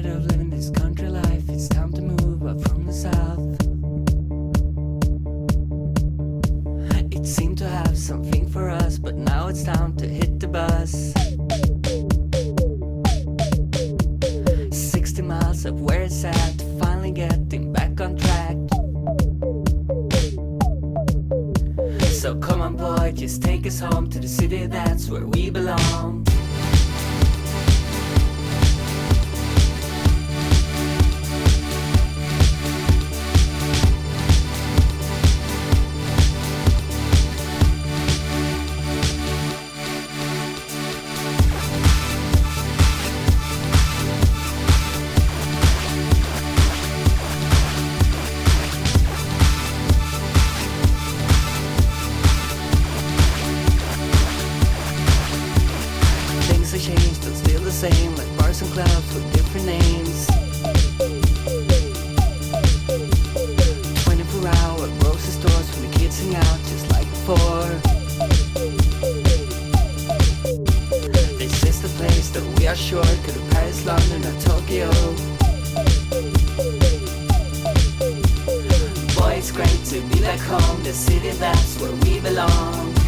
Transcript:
tired of living this country life. It's time to move up from the south. It seemed to have something for us, but now it's time to hit the bus. 60 miles of where it's at, finally getting back on track. So come on boy, just take us home to the city, that's where we belong. Changed but still the same, like bars and clubs with different names. 24-hour grocery stores where the kids hang out just like before. This is the place that we are sure could have Paris, London or Tokyo. Boy, it's great to be back home, the city that's where we belong.